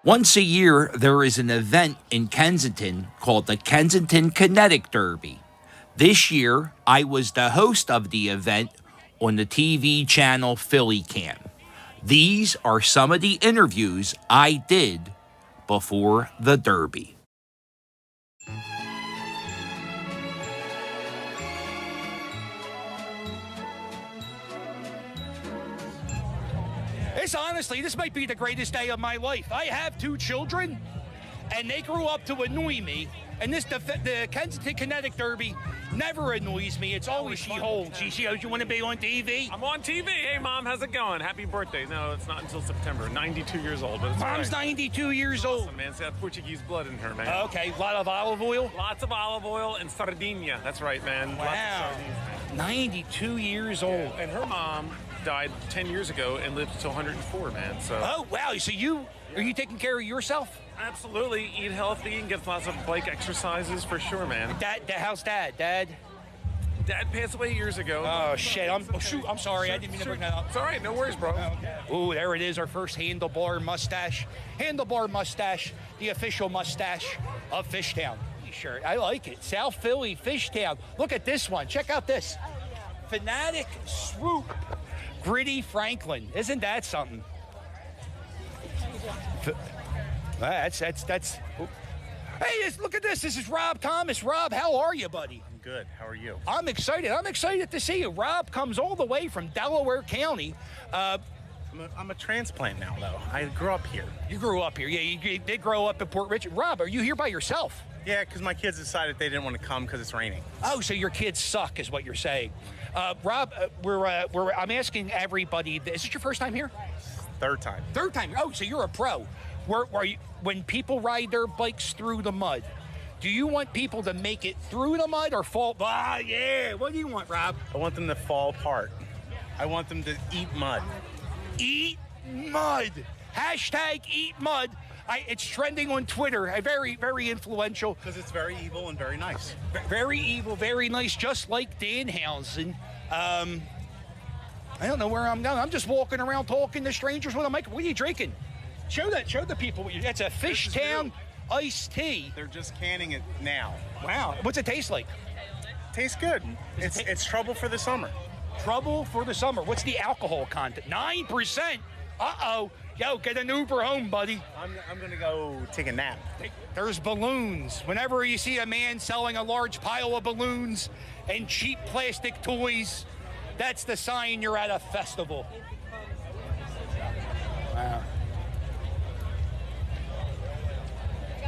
Once a year, there is an event in Kensington called the Kensington Kinetic Derby. This year, I was the host of the event on the TV channel Philly PA. These are some of the interviews I did before the Derby. This might be the greatest day of my life. I have 2 children, and they grew up to annoy me. And the Kensington Kinetic Derby never annoys me. It's always she holds. She goes, "You want to be on TV?" I'm on TV. Hey, Mom, how's it going? Happy birthday. No, it's not until September. 92 years old, but it's Mom's right. 92 years old. Awesome, man. It's got Portuguese blood in her, man. Okay, a lot of olive oil? Lots of olive oil and sardinha. That's right, man. Wow. Lots of sardines, man. 92 years old. Yeah. And her mom died 10 years ago and lived to 104, man. So. Oh, wow. So are you taking care of yourself? Absolutely. Eat healthy and get lots of bike exercises for sure, man. How's Dad? Dad passed away years ago. Oh, shit. I'm sorry. I didn't mean to bring that up. It's all right. No worries, bro. Ooh, there it is. Our first handlebar mustache. Handlebar mustache, the official mustache of Fishtown. Shirt. I like it. South Philly, Fishtown. Look at this one. Check out this. Fanatic Swoop. Gritty Franklin. Isn't that something? That's. Hey, look at this. This is Rob Thomas. Rob, how are you, buddy? I'm good. How are you? I'm excited. I'm excited to see you. Rob comes all the way from Delaware County. I'm a transplant now, though. I grew up here. You grew up here. Yeah, you did grow up in Port Richard. Rob, are you here by yourself? Yeah, because my kids decided they didn't want to come because it's raining. Oh, so your kids suck is what you're saying. Rob, I'm asking everybody, is this your first time here? Third time. Third time. Oh, so you're a pro. When people ride their bikes through the mud, do you want people to make it through the mud or fall? Ah, yeah. What do you want, Rob? I want them to fall apart. I want them to eat mud. Eat mud. Hashtag eat mud. It's trending on Twitter. Very, very influential. Because it's very evil and very nice. Very evil, very nice, just like Danhausen. I don't know where I'm going. I'm just walking around talking to strangers with a mic. What are you drinking? Show the people. That's a Fishtown iced tea. They're just canning it now. Wow. What's it taste like? Tastes good. It's trouble for the summer. Trouble for the summer. What's the alcohol content? 9%. Uh-oh. Yo, get an Uber home, buddy. I'm going to go take a nap. There's balloons. Whenever you see a man selling a large pile of balloons and cheap plastic toys, that's the sign you're at a festival. Wow.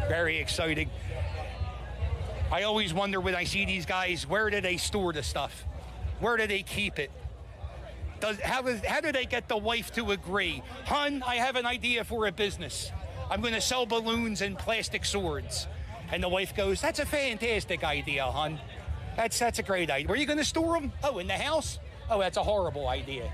Very exciting. I always wonder when I see these guys, where do they store the stuff? Where do they keep it? How do they get the wife to agree? Hun, I have an idea for a business. I'm going to sell balloons and plastic swords. And the wife goes, that's a fantastic idea, hun. That's a great idea. Where are you going to store them? Oh, in the house? Oh, that's a horrible idea.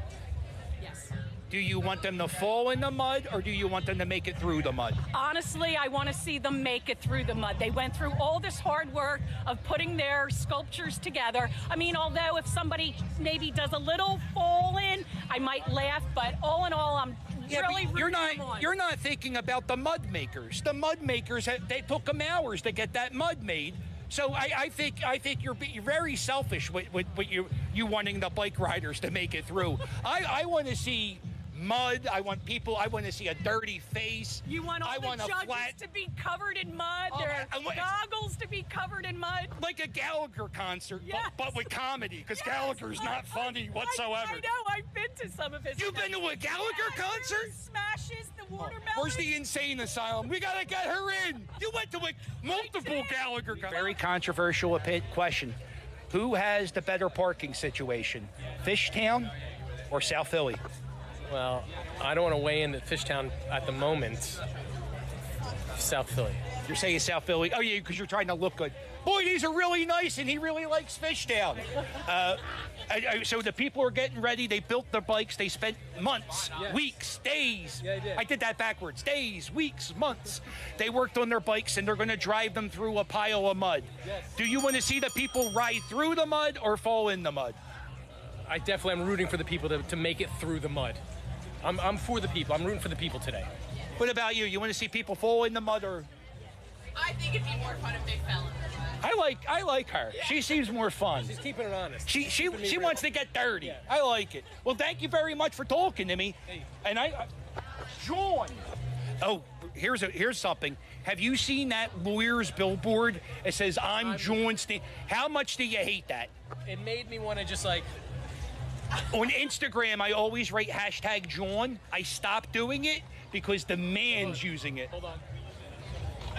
Yes. Do you want them to fall in the mud, or do you want them to make it through the mud? Honestly, I want to see them make it through the mud. They went through all this hard work of putting their sculptures together. I mean, although if somebody maybe does a little fall in, I might laugh, but all in all, I'm really you're not thinking about the mud makers. The mud makers, they took them hours to get that mud made. So I think you're very selfish with you wanting the bike riders to make it through. I want to see mud. I want to see a dirty face. You want all the judges to be covered in mud, their goggles to be covered in mud. Like a Gallagher concert, yes. but with comedy, because Gallagher's not funny whatsoever. I know, I've been to some of his. You've been to a Gallagher concert? He smashes the watermelon. Where's the insane asylum? We gotta get her in. You went to multiple Gallagher concerts. Very controversial question. Who has the better parking situation, Fishtown or South Philly? Well, I don't want to weigh in at Fishtown at the moment. South Philly. You're saying South Philly? Oh, yeah, because you're trying to look good. Boy, these are really nice, and he really likes Fishtown. So the people are getting ready. They built their bikes. They spent months, weeks, days. Yeah, I did that backwards. Days, weeks, months. They worked on their bikes, and they're going to drive them through a pile of mud. Yes. Do you want to see the people ride through the mud or fall in the mud? I definitely am rooting for the people to make it through the mud. I'm for the people. I'm rooting for the people today. What about you? You want to see people fall in the mud, or? I think it'd be more fun if they fell in the mud. I like her. She seems more fun. She's keeping it honest. She wants to get dirty. Yeah. I like it. Well, thank you very much for talking to me. Hey. And John. Oh, here's something. Have you seen that lawyer's billboard? It says, I'm John Steen. How much do you hate that? It made me want to just like. On Instagram, I always write hashtag John. I stopped doing it because the man's using it. Hold on.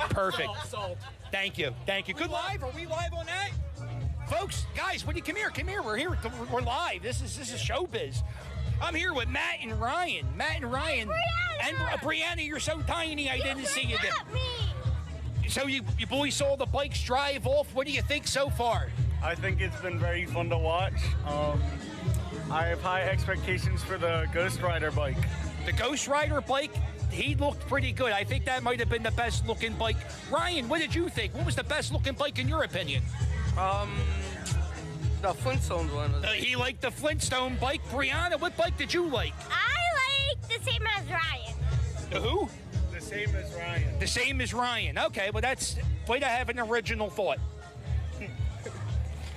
Perfect. Salt. Thank you. Good live? Are we live on that? Folks, guys, when you come here. We're here. We're live. This is showbiz. I'm here with Matt and Ryan. And Brianna, you're so tiny I didn't see you there. So you boys saw the bikes drive off. What do you think so far? I think it's been very fun to watch. I have high expectations for the Ghost Rider bike. The Ghost Rider bike, he looked pretty good. I think that might have been the best looking bike. Ryan, what did you think? What was the best looking bike in your opinion? The Flintstones one. He liked the Flintstone bike. Brianna, what bike did you like? I like the same as Ryan. The who? The same as Ryan. The same as Ryan. Okay, well that's way to have an original thought.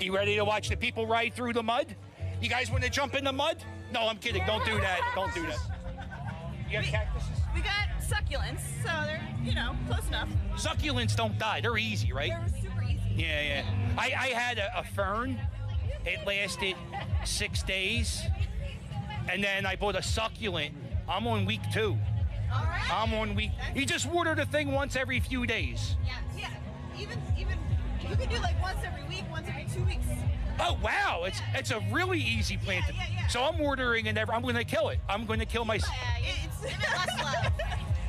You ready to watch the people ride through the mud? You guys want to jump in the mud? No, I'm kidding. Don't do that. Don't do that. You got cactuses? We got succulents, so they're, close enough. Succulents don't die. They're easy, right? They're super easy. Yeah. I had a fern. It lasted 6 days. And then I bought a succulent. I'm on week 2. All right. I'm on week. You just water the thing once every few days. Yeah. Even you could do like once every week, once every 2 weeks. Oh wow, it's a really easy plant. Yeah. So I'm ordering and I'm going to kill it. I'm going to kill my. It's give it less love.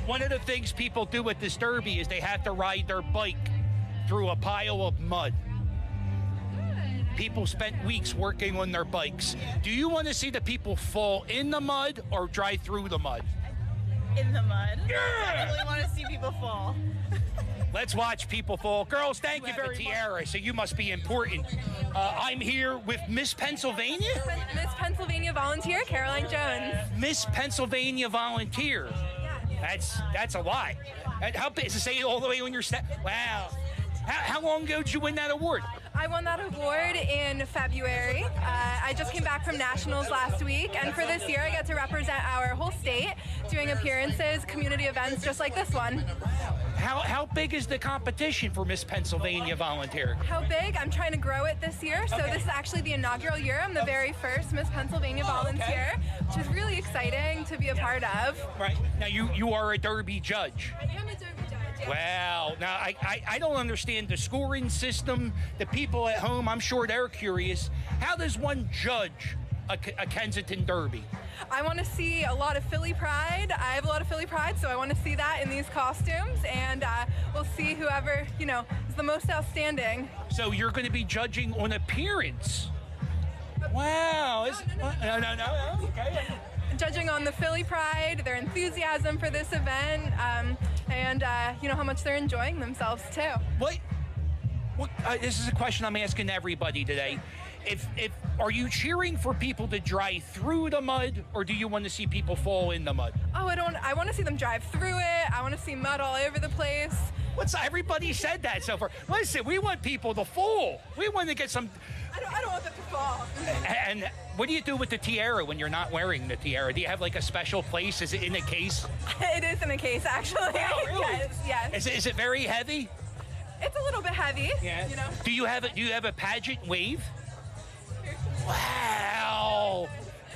One of the things people do at this derby is they have to ride their bike through a pile of mud. People spent weeks working on their bikes. Do you want to see the people fall in the mud or drive through the mud? In the mud. Yeah. I really want to see people fall. Let's watch people fall. Girls, thank you very much. Tiara, so you must be important. I'm here with Miss Pennsylvania? Miss Pennsylvania Volunteer, Caroline Jones. Miss Pennsylvania Volunteer. That's a lot. And how big? Does it say it all the way on your step? Wow. How long ago did you win that award? I won that award in February. I just came back from nationals last week, and for this year I get to represent our whole state, doing appearances, community events just like this one. How big is the competition for Miss Pennsylvania Volunteer? How big? I'm trying to grow it this year, so this is actually the inaugural year. I'm the very first Miss Pennsylvania Volunteer, which is really exciting to be a part of. Right. Now you are a Derby judge. I am a Derby judge, yes. Wow. Now, I don't understand the scoring system. The people at home, I'm sure they're curious. How does one judge a Kensington Derby? I want to see a lot of Philly pride. I have a lot of Philly pride, so I want to see that in these costumes, and we'll see whoever, is the most outstanding. So you're going to be judging on appearance. Wow. No. Okay. Judging on the Philly pride, their enthusiasm for this event, and how much they're enjoying themselves too. What? This is a question I'm asking everybody today. Are you cheering for people to drive through the mud, or do you want to see people fall in the mud? Oh, I want to see them drive through it. I want to see mud all over the place. Everybody said that so far. Listen, we want people to fall. We want to get some. I don't want them to fall. And what do you do with the tiara when you're not wearing the tiara? Do you have like a special place? Is it in a case? It is in a case, actually. Wow, really? Yes. Is it very heavy? It's a little bit heavy. Yeah. Do you have a pageant wave? Wow.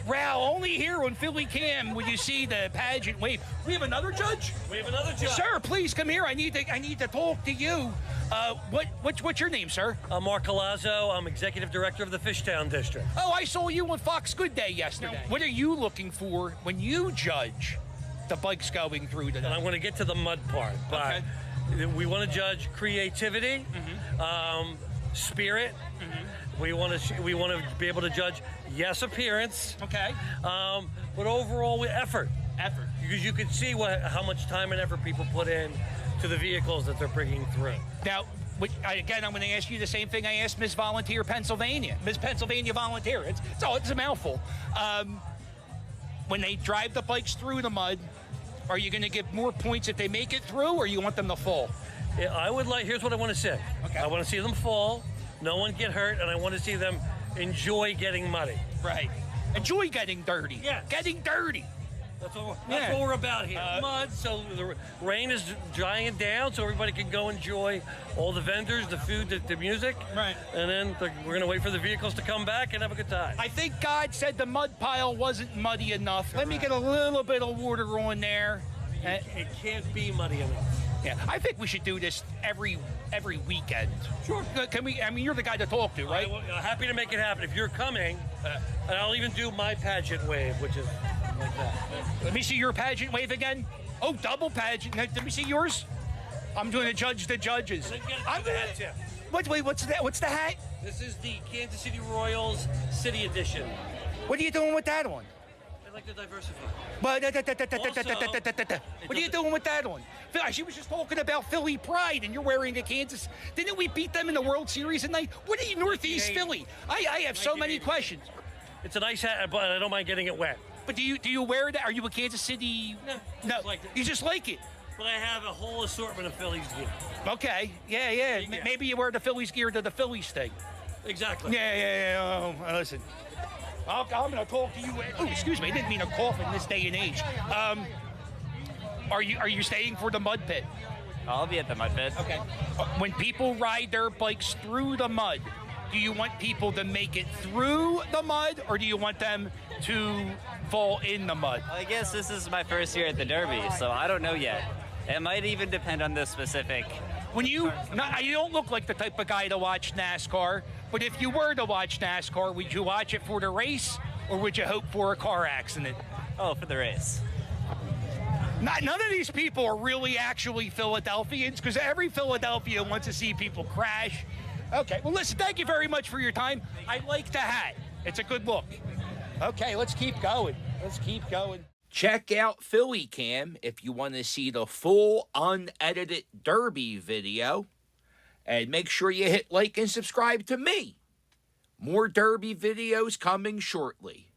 Only here on Philly Cam will you see the pageant wave. We have another judge? We have another judge. Sir, please come here. I need to talk to you. What's your name, sir? I'm MARC COLLAZZO. I'm executive director of the Fishtown District. Oh, I saw you on Fox Good Day yesterday. Now, what are you looking for when you judge the bikes going through the mud? And I'm going to get to the mud part, but we want to judge creativity, spirit. We want to be able to judge, yes, appearance. Okay. But overall, effort. Because you can see how much time and effort people put in to the vehicles that they're bringing through. Now, again, I'm going to ask you the same thing I asked Miss Volunteer Pennsylvania. Miss Pennsylvania Volunteer. It's a mouthful. When they drive the bikes through the mud, Are you going to give more points if they make it through, or you want them to fall? Yeah, I would like, here's what I want to see. Okay. I want to see them fall, no one get hurt, and I want to see them enjoy getting muddy. Right. Enjoy getting dirty. Yes. Getting dirty. That's what we're about here. Mud, so the rain is drying down, so everybody can go enjoy all the vendors, the food, the music. Right. And then we're going to wait for the vehicles to come back and have a good time. I think God said the mud pile wasn't muddy enough. Let me get a little bit of water on there. It can't be muddy enough. Yeah, I think we should do this every weekend. Sure. Can we? I mean, you're the guy to talk to, right? I'm happy to make it happen. If you're coming, and I'll even do my pageant wave, which is like that. Let me see your pageant wave again. Oh, double pageant. Now, let me see yours. I'm doing a judge the judges. I'm gonna. Wait, what's that? What's the hat? This is the Kansas City Royals City Edition. What are you doing with that on? I like to diversify. What are you doing with that on? She was just talking about Philly pride, and you're wearing a Kansas. Didn't we beat them in the World Series tonight? What are you, Northeast Philly? I have so many questions. It's a nice hat, but I don't mind getting it wet. But do you wear that? Are you a Kansas City? No. Like You just like it. But I have a whole assortment of Phillies gear. Okay. Yeah. Maybe you wear the Phillies gear to the Phillies thing. Exactly. Yeah. Listen. I'm going to talk to you. Oh, excuse me. I didn't mean to cough in this day and age. Are you staying for the mud pit? I'll be at the mud pit. Okay. When people ride their bikes through the mud, do you want people to make it through the mud, or do you want them to fall in the mud? I guess this is my first year at the Derby, so I don't know yet. It might even depend on the specific. You don't look like the type of guy to watch NASCAR, but if you were to watch NASCAR, would you watch it for the race, or would you hope for a car accident? Oh, for the race. None of these people are really actually Philadelphians, because every Philadelphia wants to see people crash. Okay, well, listen, thank you very much for your time. I like the hat. It's a good look. Okay, let's keep going. Check out Philly Cam if you want to see the full unedited Derby video. And make sure you hit like and subscribe to me. More Derby videos coming shortly.